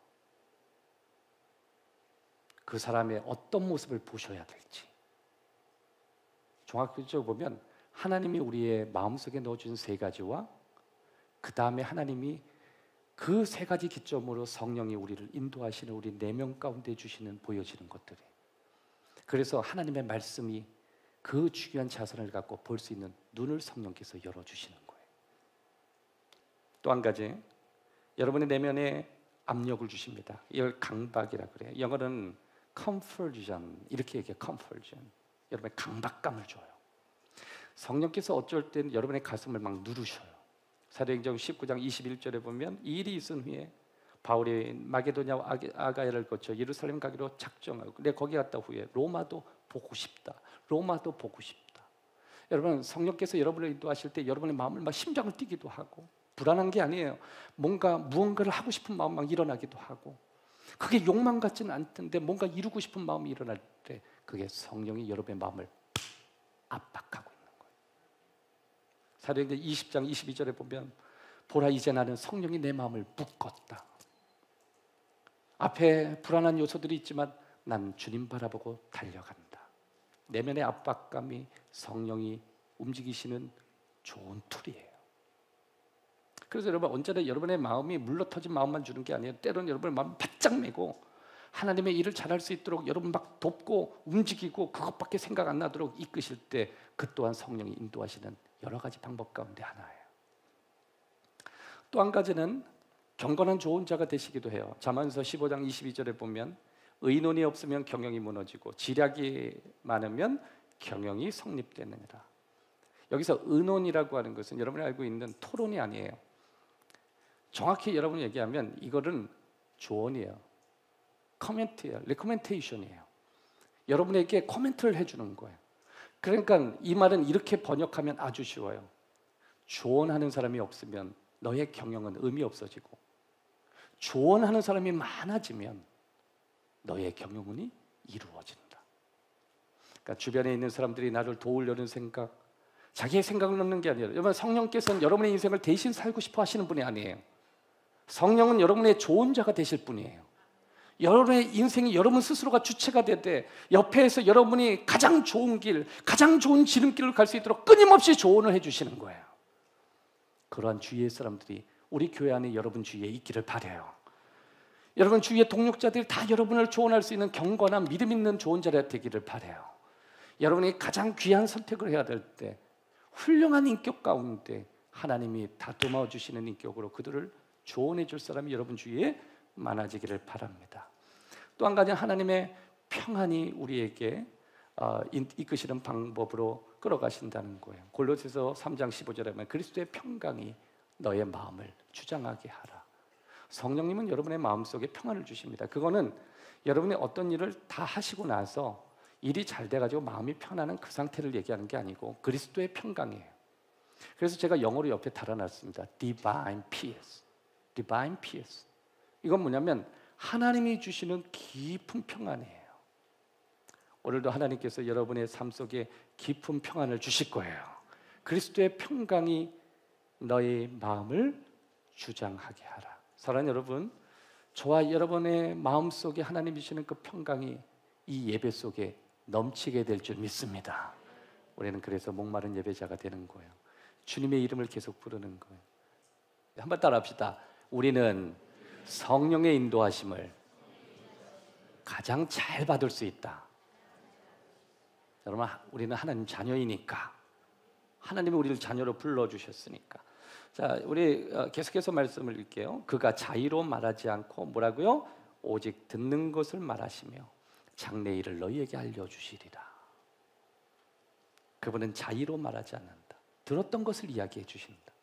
그 사람의 어떤 모습을 보셔야 될지. 종합적으로 보면 하나님이 우리의 마음속에 넣어준 3가지와 그 다음에 하나님이 그 3가지 기점으로 성령이 우리를 인도하시는 우리 내면 가운데 주시는 보여지는 것들이. 그래서 하나님의 말씀이 그 중요한 자선을 갖고 볼 수 있는 눈을 성령께서 열어주시는 거예요. 또 한 가지, 여러분의 내면에 압력을 주십니다. 이걸 강박이라 그래요. 영어는 confusion 이렇게 얘기해요. confusion. 여러분의 강박감을 줘요. 성령께서 어쩔 땐 여러분의 가슴을 막 누르셔요. 사도행전 19장 21절에 보면 이 일이 있은 후에 바울이 마게도냐와 아가야를 거쳐 예루살렘 가기로 작정하고 근데 거기 갔다 후에 로마도 보고 싶다. 로마도 보고 싶다. 여러분, 성령께서 여러분을 인도하실 때 여러분의 마음을 막 심장을 뛰기도 하고 불안한 게 아니에요. 무언가를 하고 싶은 마음 막 일어나기도 하고 그게 욕망 같지는 않던데 뭔가 이루고 싶은 마음이 일어날 때 그게 성령이 여러분의 마음을 압박하고 있는 거예요. 사도행전 20장 22절에 보면 보라 이제 나는 성령이 내 마음을 묶었다. 앞에 불안한 요소들이 있지만 난 주님 바라보고 달려간다. 내면의 압박감이 성령이 움직이시는 좋은 툴이에요. 그래서 여러분, 언제나 여러분의 마음이 물러터진 마음만 주는 게 아니에요. 때로는 여러분의 마음을 바짝 메고 하나님의 일을 잘할 수 있도록 여러분 막 돕고 움직이고 그것밖에 생각 안 나도록 이끄실 때 그 또한 성령이 인도하시는 여러 가지 방법 가운데 하나예요. 또 한 가지는 경건한 좋은 자가 되시기도 해요. 잠언서 15장 22절에 보면 의논이 없으면 경영이 무너지고 지략이 많으면 경영이 성립되느니라. 여기서 의논이라고 하는 것은 여러분이 알고 있는 토론이 아니에요. 정확히 여러분이 얘기하면 이거는 조언이에요. 커멘트예요. 레코멘테이션이에요. 여러분에게 코멘트를 해주는 거예요. 그러니까 이 말은 이렇게 번역하면 아주 쉬워요. 조언하는 사람이 없으면 너의 경영은 의미 없어지고, 조언하는 사람이 많아지면 너의 경영운이 이루어진다. 그러니까 주변에 있는 사람들이 나를 도우려는 생각, 자기의 생각을 넣는 게 아니라, 여러분 성령께서는 여러분의 인생을 대신 살고 싶어 하시는 분이 아니에요. 성령은 여러분의 조언자가 되실 분이에요. 여러분의 인생이 여러분 스스로가 주체가 되되 옆에서 여러분이 가장 좋은 길, 가장 좋은 지름길을 갈 수 있도록 끊임없이 조언을 해주시는 거예요. 그러한 주위의 사람들이 우리 교회 안에 여러분 주위에 있기를 바라요. 여러분 주위의 동역자들이 다 여러분을 조언할 수 있는 경건한 믿음 있는 조언자가 되기를 바라요. 여러분이 가장 귀한 선택을 해야 될 때 훌륭한 인격 가운데 하나님이 다듬어 주시는 인격으로 그들을 조언해 줄 사람이 여러분 주위에 많아지기를 바랍니다. 또 한 가지, 하나님의 평안이 우리에게 이끄시는 방법으로 끌어가신다는 거예요. 골로새서 3장 15절에 보면 그리스도의 평강이 너의 마음을 주장하게 하라. 성령님은 여러분의 마음속에 평안을 주십니다. 그거는 여러분이 어떤 일을 다 하시고 나서 일이 잘 돼가지고 마음이 편안한 그 상태를 얘기하는 게 아니고 그리스도의 평강이에요. 그래서 제가 영어로 옆에 달아놨습니다. Divine Peace. Divine Peace. 이건 뭐냐면 하나님이 주시는 깊은 평안이에요. 오늘도 하나님께서 여러분의 삶 속에 깊은 평안을 주실 거예요. 그리스도의 평강이 너의 마음을 주장하게 하라. 사랑하는 여러분, 저와 여러분의 마음 속에 하나님이 주시는 그 평강이 이 예배 속에 넘치게 될 줄 믿습니다. 우리는 그래서 목마른 예배자가 되는 거예요. 주님의 이름을 계속 부르는 거예요. 한번 따라합시다. 우리는 성령의 인도하심을 가장 잘 받을 수 있다. 여러분, 우리는 하나님 자녀이니까, 하나님이 우리를 자녀로 불러주셨으니까. 자, 우리 계속해서 말씀을 읽게요. 그가 자의로 말하지 않고 뭐라고요? 오직 듣는 것을 말하시며 장래 일을 너희에게 알려주시리라. 그분은 자의로 말하지 않는다. 들었던 것을 이야기해 주신다.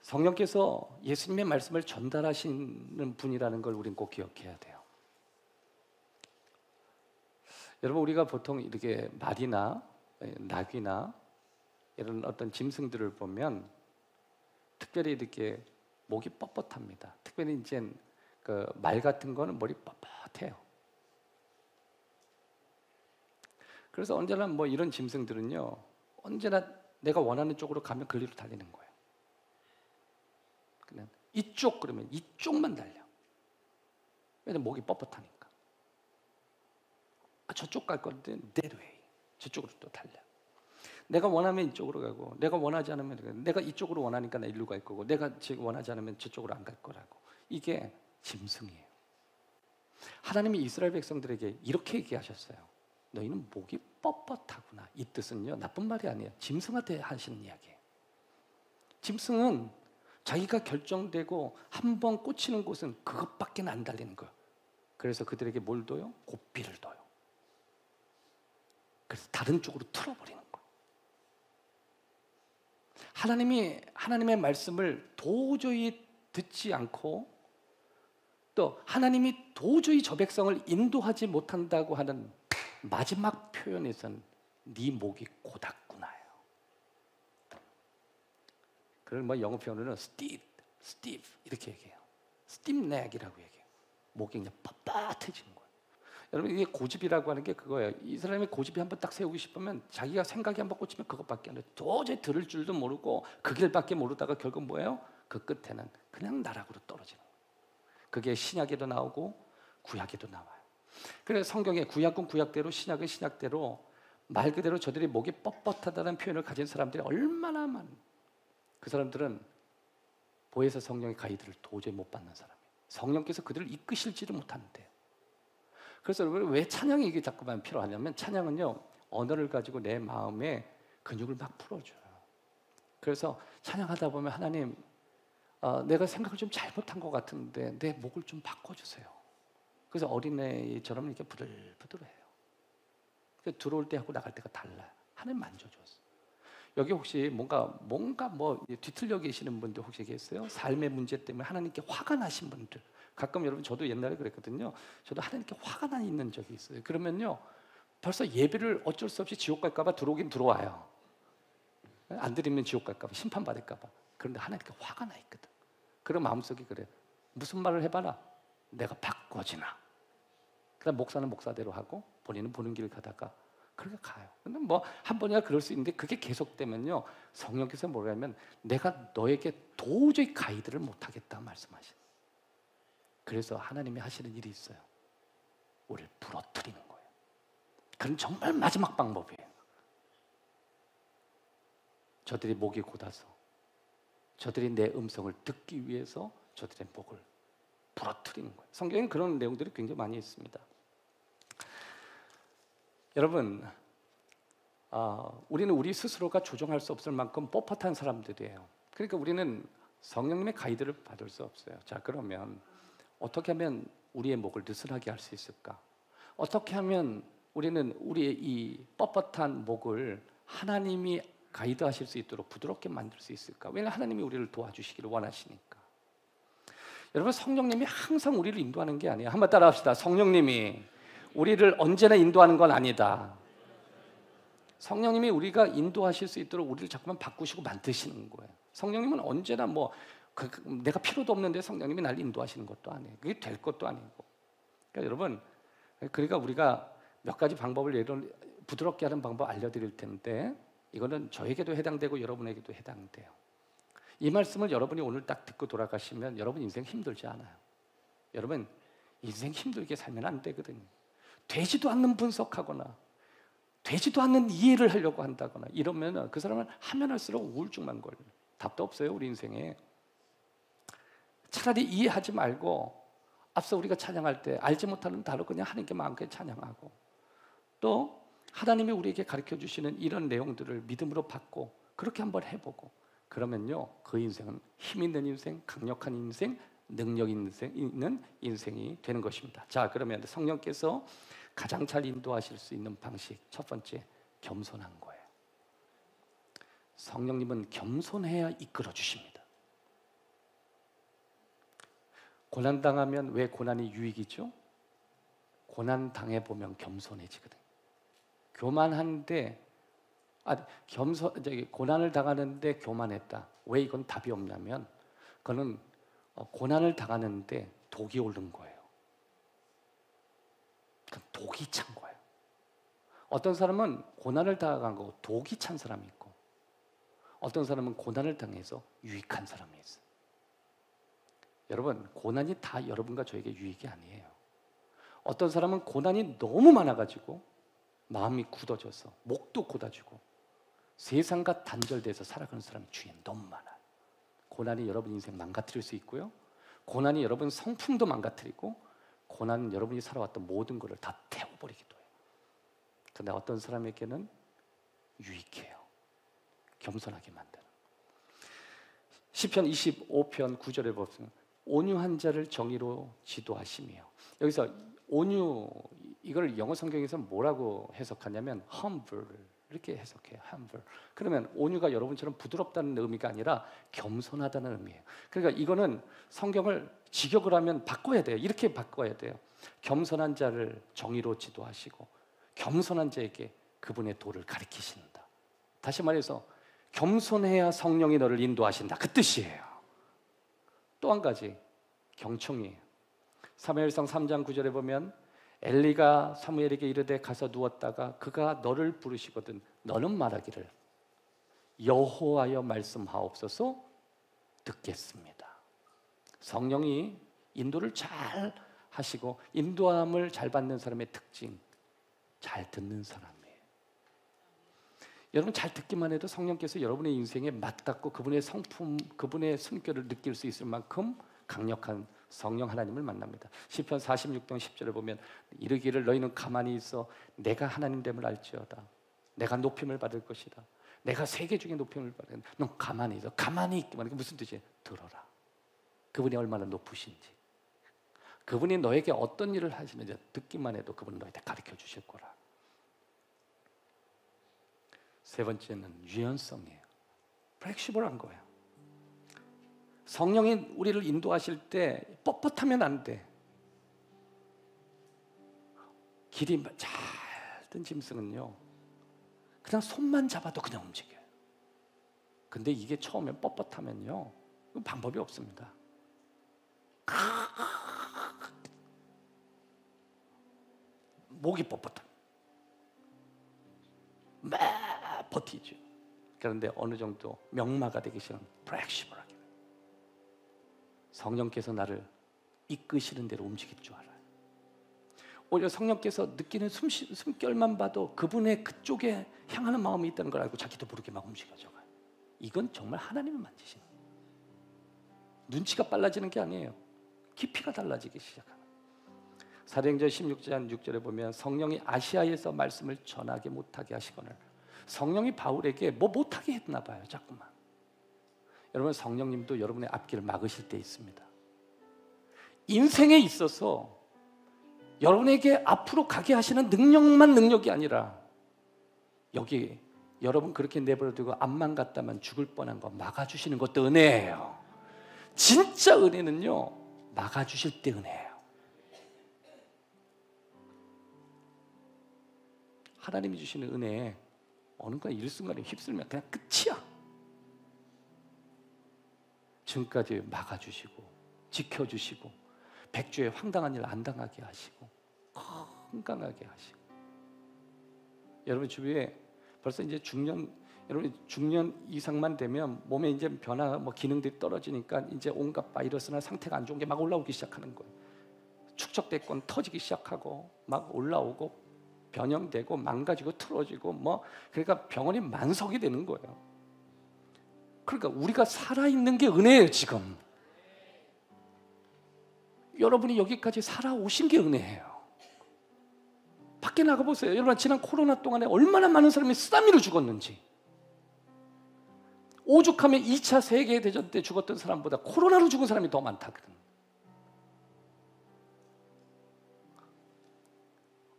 성령께서 예수님의 말씀을 전달하시는 분이라는 걸 우린 꼭 기억해야 돼요. 여러분, 우리가 보통 이렇게 말이나 나귀나 이런 어떤 짐승들을 보면 특별히 이렇게 목이 뻣뻣합니다. 특별히 이제 그 말 같은 거는 머리 뻣뻣해요. 그래서 언제나 뭐 이런 짐승들은요, 언제나 내가 원하는 쪽으로 가면 그 길로 달리는 거예요. 그냥 이쪽 그러면 이쪽만 달려. 왜냐면 목이 뻣뻣하니까. 저쪽 갈 건데 that way. 저쪽으로 또 달려. 내가 원하면 이쪽으로 가고, 내가 원하지 않으면, 내가 이쪽으로 원하니까 나 일로 갈 거고, 내가 지금 원하지 않으면 저쪽으로 안 갈 거라고. 이게 짐승이에요. 하나님이 이스라엘 백성들에게 이렇게 얘기하셨어요. 너희는 목이 뻣뻣하구나. 이 뜻은요, 나쁜 말이 아니에요. 짐승한테 하시는 이야기예요. 짐승은 자기가 결정되고 한 번 꽂히는 곳은 그것밖에 안 달리는 거예요. 그래서 그들에게 뭘 둬요? 고삐를 둬요. 그래서 다른 쪽으로 틀어버리는 거예요. 하나님이 하나님의 말씀을 도저히 듣지 않고 또 하나님이 도저히 저 백성을 인도하지 못한다고 하는 마지막 표현에서는 네 목이 고닫구나요. 그걸 뭐 영어 표현으로는 stiff 이렇게 얘기해요. stiff neck이라고 얘기해요. 목이 그냥 뻣뻣해진 거예요. 여러분, 이게 고집이라고 하는 게 그거예요. 이 사람이 고집이 한번 딱 세우고 싶으면 자기가 생각이 한번 꽂히면 그것밖에 안 해요. 도저히 들을 줄도 모르고 그 길밖에 모르다가 결국 뭐예요? 그 끝에는 그냥 나락으로 떨어지는 거예요. 그게 신약에도 나오고 구약에도 나와요. 그래서 성경에 구약은 구약대로 신약은 신약대로 말 그대로 저들이 목이 뻣뻣하다는 표현을 가진 사람들이 얼마나 많은, 그 사람들은 보혜사 성령의 가이드를 도저히 못 받는 사람이에요. 성령께서 그들을 이끄실지를 못하는데요. 그래서 여러분, 왜 찬양이 이게 자꾸만 필요하냐면 찬양은요, 언어를 가지고 내 마음에 근육을 막 풀어줘요. 그래서 찬양하다 보면 하나님, 내가 생각을 좀 잘못한 것 같은데 내 목을 좀 바꿔주세요. 그래서 어린애처럼 이렇게 부들부들해요. 들어올 때하고 나갈 때가 달라요. 하나님 만져줬어. 여기 혹시 뭔가 뭐 뒤틀려 계시는 분들 혹시 계세요? 삶의 문제 때문에 하나님께 화가 나신 분들. 가끔 여러분, 저도 옛날에 그랬거든요. 저도 하나님께 화가 나 있는 적이 있어요. 그러면요, 벌써 예배를 어쩔 수 없이 지옥 갈까 봐 들어오긴 들어와요. 안 드리면 지옥 갈까 봐, 심판 받을까 봐. 그런데 하나님께 화가 나 있거든. 그런 마음속이 그래. 무슨 말을 해봐라, 내가 바꿔지나. 그다음 목사는 목사대로 하고 본인은 보는 길 가다가 그렇게 가요. 근데 뭐 한 번이나 그럴 수 있는데 그게 계속되면요, 성령께서 뭐라 하면 내가 너에게 도저히 가이드를 못하겠다 말씀하시는. 그래서 하나님이 하시는 일이 있어요. 우리를 부러뜨리는 거예요. 그건 정말 마지막 방법이에요. 저들이 목이 곧아서, 저들이 내 음성을 듣기 위해서 저들의 목을 부러뜨리는 거예요. 성경에 그런 내용들이 굉장히 많이 있습니다. 여러분, 우리는 우리 스스로가 조정할 수 없을 만큼 뻣뻣한 사람들이에요. 그러니까 우리는 성령님의 가이드를 받을 수 없어요. 자, 그러면 어떻게 하면 우리의 목을 느슨하게 할 수 있을까? 어떻게 하면 우리는 우리의 이 뻣뻣한 목을 하나님이 가이드하실 수 있도록 부드럽게 만들 수 있을까? 왜냐하면 하나님이 우리를 도와주시기를 원하시니까. 여러분, 성령님이 항상 우리를 인도하는 게 아니에요. 한번 따라합시다. 성령님이 우리를 언제나 인도하는 건 아니다. 성령님이 우리가 인도하실 수 있도록 우리를 자꾸만 바꾸시고 만드시는 거예요. 성령님은 언제나 내가 필요도 없는데 성령님이 날 인도하시는 것도 아니에요. 그게 될 것도 아니고. 그러니까 여러분, 그러니까 우리가 몇 가지 방법을 부드럽게 하는 방법 알려드릴 텐데, 이거는 저에게도 해당되고 여러분에게도 해당돼요. 이 말씀을 여러분이 오늘 딱 듣고 돌아가시면 여러분 인생 힘들지 않아요. 여러분 인생 힘들게 살면 안 되거든요. 되지도 않는 분석하거나 되지도 않는 이해를 하려고 한다거나 이러면 그 사람은 하면 할수록 우울증만 걸려요. 답도 없어요, 우리 인생에. 차라리 이해하지 말고 앞서 우리가 찬양할 때 알지 못하는 단어 그냥 하나님께 마음껏 찬양하고, 또 하나님이 우리에게 가르쳐 주시는 이런 내용들을 믿음으로 받고 그렇게 한번 해보고, 그러면요 그 인생은 힘 있는 인생, 강력한 인생, 능력 있는 인생이 되는 것입니다. 자, 그러면 성령께서 가장 잘 인도하실 수 있는 방식, 첫 번째, 겸손한 거예요. 성령님은 겸손해야 이끌어 주십니다. 고난당하면 왜 고난이 유익이죠? 고난당해보면 겸손해지거든요. 교만한데 고난을 당하는데 교만했다. 왜 이건 답이 없냐면, 그거는 고난을 당하는데 독이 오른 거예요. 그 독이 찬 거예요. 어떤 사람은 고난을 당한 거고 독이 찬 사람이 있고, 어떤 사람은 고난을 당해서 유익한 사람이 있어요. 여러분, 고난이 다 여러분과 저에게 유익이 아니에요. 어떤 사람은 고난이 너무 많아가지고 마음이 굳어져서 목도 곧아지고 세상과 단절돼서 살아가는 사람이 주위에 너무 많아요. 고난이 여러분 인생 망가뜨릴 수 있고요, 고난이 여러분 성품도 망가뜨리고, 고난은 여러분이 살아왔던 모든 것을 다 태워버리기도 해요. 그런데 어떤 사람에게는 유익해요. 겸손하게 만드는. 시편 25편 9절에 보면 온유한 자를 정의로 지도하시며, 여기서 온유, 이걸 영어 성경에서 뭐라고 해석하냐면 humble 이렇게 해석해요. humble. 그러면 온유가 여러분처럼 부드럽다는 의미가 아니라 겸손하다는 의미예요. 그러니까 이거는 성경을 직역을 하면 바꿔야 돼요. 이렇게 바꿔야 돼요. 겸손한 자를 정의로 지도하시고 겸손한 자에게 그분의 도를 가르치신다. 다시 말해서 겸손해야 성령이 너를 인도하신다, 그 뜻이에요. 또 한 가지, 경청이에요. 사무엘상 3장 9절에 보면 엘리가 사무엘에게 이르되 가서 누웠다가 그가 너를 부르시거든 너는 말하기를 여호와여 말씀하옵소서 듣겠습니다. 성령이 인도를 잘 하시고, 인도함을 잘 받는 사람의 특징, 잘 듣는 사람이에요. 여러분 잘 듣기만 해도 성령께서 여러분의 인생에 맞닿고 그분의 성품, 그분의 숨결을 느낄 수 있을 만큼 강력한 성령 하나님을 만납니다. 시편 46편 10절에 보면 이르기를 너희는 가만히 있어 내가 하나님됨을 알지어다. 내가 높임을 받을 것이다. 내가 세계 중에 높임을 받을 것이다. 넌 가만히 있어. 가만히 있기만. 무슨 뜻이에요? 들어라. 그분이 얼마나 높으신지, 그분이 너에게 어떤 일을 하시는지 듣기만 해도 그분은 너희한테 가르쳐 주실 거라. 세 번째는 유연성이에요. 플렉시블한 거예요. 성령이 우리를 인도하실 때 뻣뻣하면 안 돼. 길이 잘 어떤 짐승은요, 그냥 손만 잡아도 그냥 움직여요. 근데 이게 처음에 뻣뻣하면요, 방법이 없습니다. 목이 뻣뻣해. 막 버티죠. 그런데 어느 정도 명마가 되기 시작하면 플렉시블하게, 성령께서 나를 이끄시는 대로 움직일 줄 알아요. 오히려 성령께서 느끼는 숨결만 봐도 그분의 그쪽에 향하는 마음이 있다는 걸 알고 자기도 모르게 막 움직여져가요. 이건 정말 하나님을 만지시는 거예요. 눈치가 빨라지는 게 아니에요. 깊이가 달라지기 시작합니다. 사도행전 16장 6절에 보면 성령이 아시아에서 말씀을 전하게 못하게 하시거늘, 성령이 바울에게 뭐 못하게 했나 봐요. 자꾸만. 여러분, 성령님도 여러분의 앞길을 막으실 때 있습니다. 인생에 있어서 여러분에게 앞으로 가게 하시는 능력만 능력이 아니라, 여기 여러분 그렇게 내버려두고 앞만 갔다면 죽을 뻔한 거 막아주시는 것도 은혜예요. 진짜 은혜는요, 막아주실 때 은혜예요. 하나님이 주시는 은혜에 어느 건 일순간에 휩쓸면 그냥 끝이야. 지금까지 막아주시고 지켜주시고 백주에 황당한 일 안 당하게 하시고 건강하게 하시고, 여러분 주위에 벌써 이제 여러분 중년 이상만 되면 몸에 이제 변화, 뭐 기능들이 떨어지니까 이제 온갖 바이러스나 상태가 안 좋은 게 막 올라오기 시작하는 거예요. 축적됐건 터지기 시작하고 막 올라오고 변형되고 망가지고 틀어지고, 뭐 그러니까 병원이 만석이 되는 거예요. 그러니까 우리가 살아있는 게 은혜예요. 지금 여러분이 여기까지 살아오신 게 은혜예요. 밖에 나가보세요. 여러분, 지난 코로나 동안에 얼마나 많은 사람이 쓰다미로 죽었는지. 오죽하면 2차 세계대전 때 죽었던 사람보다 코로나로 죽은 사람이 더 많다거든.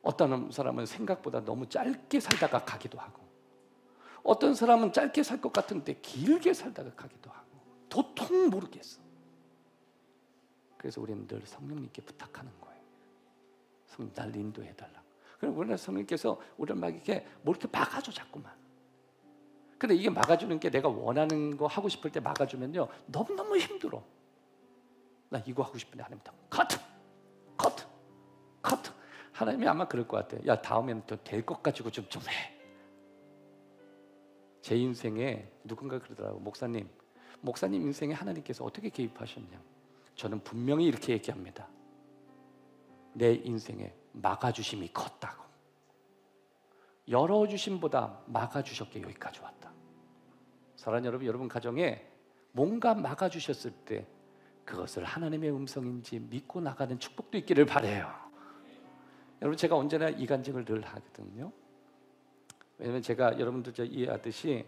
어떤 사람은 생각보다 너무 짧게 살다가 가기도 하고, 어떤 사람은 짧게 살 것 같은데 길게 살다가 가기도 하고, 도통 모르겠어. 그래서 우리는 늘 성령님께 부탁하는 거예요. 성령, 날 인도해달라고. 그럼 우리는 성령님께서 우리를 막 이렇게 뭐 이렇게 막아줘 자꾸만. 근데 이게 막아주는 게 내가 원하는 거 하고 싶을 때 막아주면요, 너무너무 힘들어. 나 이거 하고 싶은데 하나님 커트! 하나님이 아마 그럴 것 같아요. 야, 다음에는 또 될 것 가지고 좀 해. 제 인생에 누군가 그러더라고. 목사님 인생에 하나님께서 어떻게 개입하셨냐. 저는 분명히 이렇게 얘기합니다. 내 인생에 막아주심이 컸다고. 열어주심보다 막아주셨기에 여기까지 왔다. 사랑하는 여러분 가정에 뭔가 막아주셨을 때 그것을 하나님의 음성인지 믿고 나가는 축복도 있기를 바라요. 여러분, 제가 언제나 이 간증을 늘 하거든요. 왜냐면 제가 여러분도 이해하듯이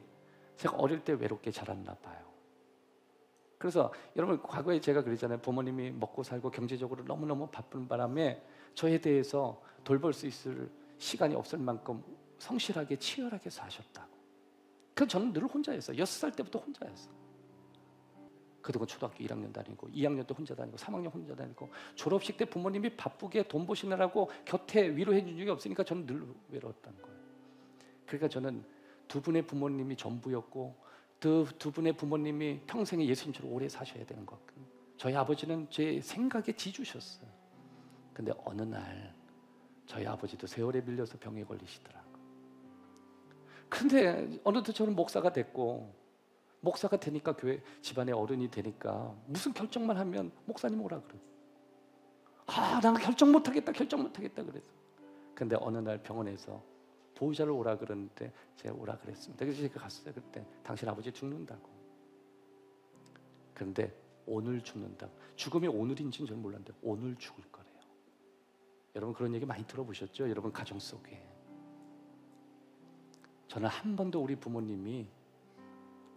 제가 어릴 때 외롭게 자랐나 봐요. 그래서 여러분, 과거에 제가 그랬잖아요. 부모님이 먹고 살고 경제적으로 너무너무 바쁜 바람에 저에 대해서 돌볼 수 있을 시간이 없을 만큼 성실하게 치열하게 사셨다고. 그래서 저는 늘 혼자였어요. 6살 때부터 혼자였어요. 그동안 초등학교 1학년 다니고 2학년 때 혼자 다니고 3학년 혼자 다니고, 졸업식 때 부모님이 바쁘게 돈 버시느라고 곁에 위로해 준 적이 없으니까 저는 늘 외로웠던 거예요. 그러니까 저는 두 분의 부모님이 전부였고, 두 분의 부모님이 평생에 예수님처럼 오래 사셔야 되는 것 같아요. 저희 아버지는 제 생각에 지주셨어요. 근데 어느 날 저희 아버지도 세월에 밀려서 병에 걸리시더라고요. 근데 어느덧 저는 목사가 됐고, 목사가 되니까 교회 집안의 어른이 되니까 무슨 결정만 하면 목사님 오라 그래요. 난 결정 못하겠다 그래서. 근데 어느 날 병원에서 보호자를 오라 그러는데 제가 오라 그랬습니다. 그래서 제가 갔어요. 그때 당신 아버지 죽는다고. 그런데 오늘 죽는다고. 죽음이 오늘인지는 저는 몰랐는데 오늘 죽을 거래요. 여러분, 그런 얘기 많이 들어보셨죠? 여러분 가정 속에. 저는 한 번도 우리 부모님이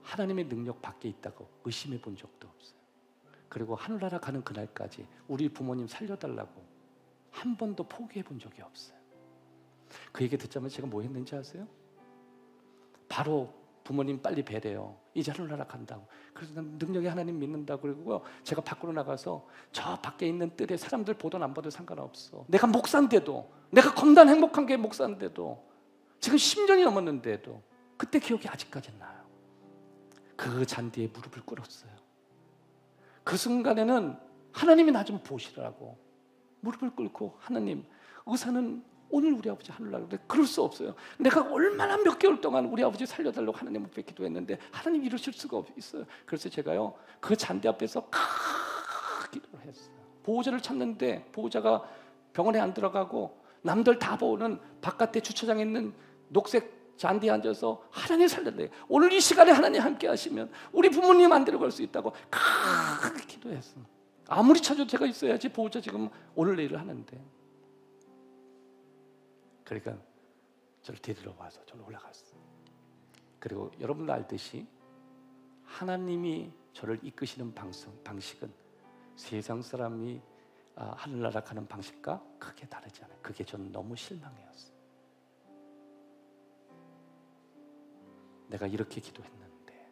하나님의 능력 밖에 있다고 의심해 본 적도 없어요. 그리고 하늘나라 가는 그날까지 우리 부모님 살려달라고 한 번도 포기해 본 적이 없어요. 그 얘기 듣자마자 제가 뭐 했는지 아세요? 바로 부모님 빨리 뵈래요. 이제 하늘나라 간다고. 그래서 난 능력의 하나님 믿는다고. 그리고 제가 밖으로 나가서 저 밖에 있는 뜰에 사람들 보든 안 보든 상관없어. 내가 목사인데도, 내가 겁나 행복한 게 목사인데도, 지금 10년이 넘었는데도 그때 기억이 아직까지 나요. 그 잔디에 무릎을 꿇었어요. 그 순간에는 하나님이 나 좀 보시라고 무릎을 꿇고, 하나님, 의사는 오늘 우리 아버지 하늘나라. 그럴 수 없어요. 내가 얼마나 몇 개월 동안 우리 아버지 살려달라고 하나님 앞에 기도했는데 하나님 이러실 수가 없어요. 그래서 제가요, 그 잔디 앞에서 기도를 했어요. 보호자를 찾는데 보호자가 병원에 안 들어가고 남들 다 보는 바깥에 주차장에 있는 녹색 잔디에 앉아서 하나님 살려달래. 오늘 이 시간에 하나님 함께 하시면 우리 부모님 안 데려갈 수 있다고 기도했어요. 아무리 찾아도 제가 있어야지. 보호자 지금 오늘 내일 하는데. 그러니까 저를 데리러 와서 저는 올라갔어요. 그리고 여러분도 알듯이 하나님이 저를 이끄시는 방식은 세상 사람이 하늘나라 가는 방식과 크게 다르지 않아요. 그게 저는 너무 실망이었어요. 내가 이렇게 기도했는데.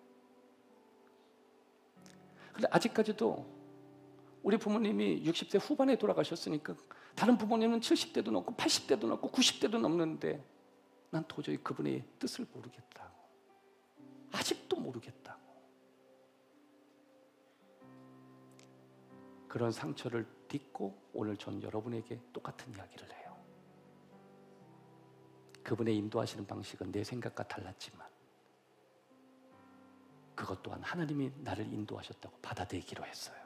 근데 아직까지도 우리 부모님이 60세 후반에 돌아가셨으니까 다른 부모님은 70대도 넘고 80대도 넘고 90대도 넘는데 난 도저히 그분의 뜻을 모르겠다고. 아직도 모르겠다고. 그런 상처를 딛고 오늘 전 여러분에게 똑같은 이야기를 해요. 그분의 인도하시는 방식은 내 생각과 달랐지만 그것 또한 하나님이 나를 인도하셨다고 받아들이기로 했어요.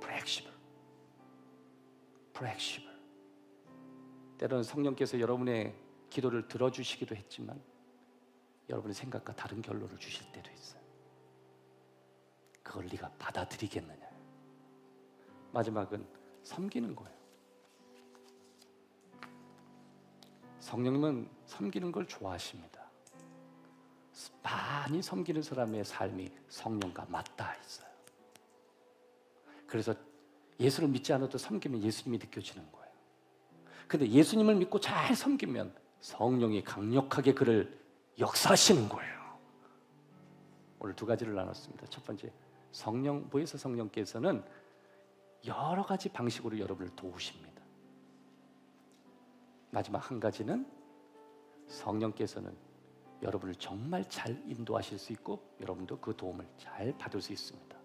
flexible. 때로는 성령께서 여러분의 기도를 들어주시기도 했지만 여러분의 생각과 다른 결론을 주실 때도 있어요. 그걸 네가 받아들이겠느냐. 마지막은 섬기는 거예요. 성령님은 섬기는 걸 좋아하십니다. 많이 섬기는 사람의 삶이 성령과 맞닿아 있어요. 그래서 예수를 믿지 않아도 섬기면 예수님이 느껴지는 거예요. 근데 예수님을 믿고 잘 섬기면 성령이 강력하게 그를 역사하시는 거예요. 오늘 두 가지를 나눴습니다. 첫 번째, 보혜사 성령께서는 여러 가지 방식으로 여러분을 도우십니다. 마지막 한 가지는 성령께서는 여러분을 정말 잘 인도하실 수 있고 여러분도 그 도움을 잘 받을 수 있습니다.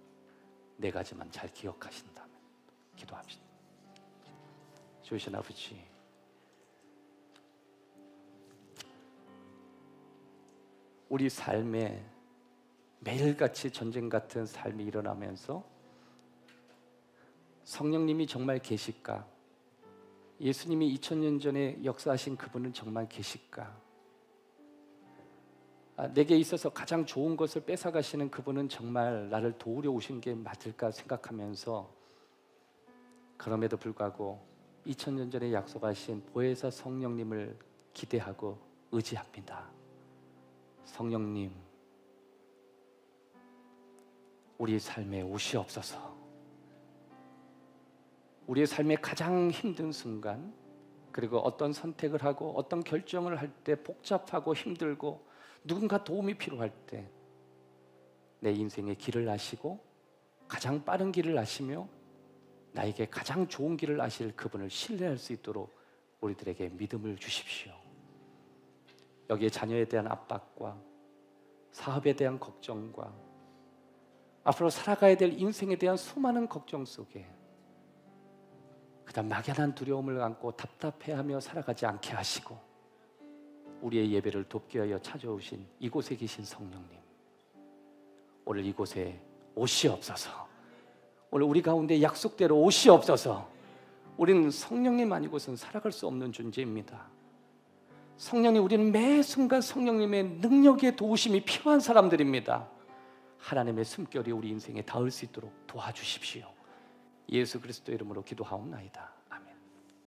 네 가지만 잘 기억하신다면 기도합시다. 좋으신 아버지, 우리 삶에 매일같이 전쟁 같은 삶이 일어나면서 성령님이 정말 계실까? 예수님이 2000년 전에 역사하신 그분은 정말 계실까? 내게 있어서 가장 좋은 것을 뺏어가시는 그분은 정말 나를 도우려 오신 게 맞을까 생각하면서, 그럼에도 불구하고 2000년 전에 약속하신 보혜사 성령님을 기대하고 의지합니다. 성령님, 우리 삶에 오시옵소서. 우리의 삶의 가장 힘든 순간, 그리고 어떤 선택을 하고 어떤 결정을 할 때 복잡하고 힘들고 누군가 도움이 필요할 때 내 인생의 길을 아시고 가장 빠른 길을 아시며 나에게 가장 좋은 길을 아실 그분을 신뢰할 수 있도록 우리들에게 믿음을 주십시오. 여기에 자녀에 대한 압박과 사업에 대한 걱정과 앞으로 살아가야 될 인생에 대한 수많은 걱정 속에 그다음 막연한 두려움을 안고 답답해하며 살아가지 않게 하시고 우리의 예배를 돕기 위하여 찾아오신 이곳에 계신 성령님, 오늘 이곳에 오시옵소서. 오늘 우리 가운데 약속대로 오시옵소서. 우리는 성령님 아니고선 살아갈 수 없는 존재입니다. 성령님, 우리는 매 순간 성령님의 능력의 도우심이 필요한 사람들입니다. 하나님의 숨결이 우리 인생에 닿을 수 있도록 도와주십시오. 예수 그리스도 이름으로 기도하옵나이다.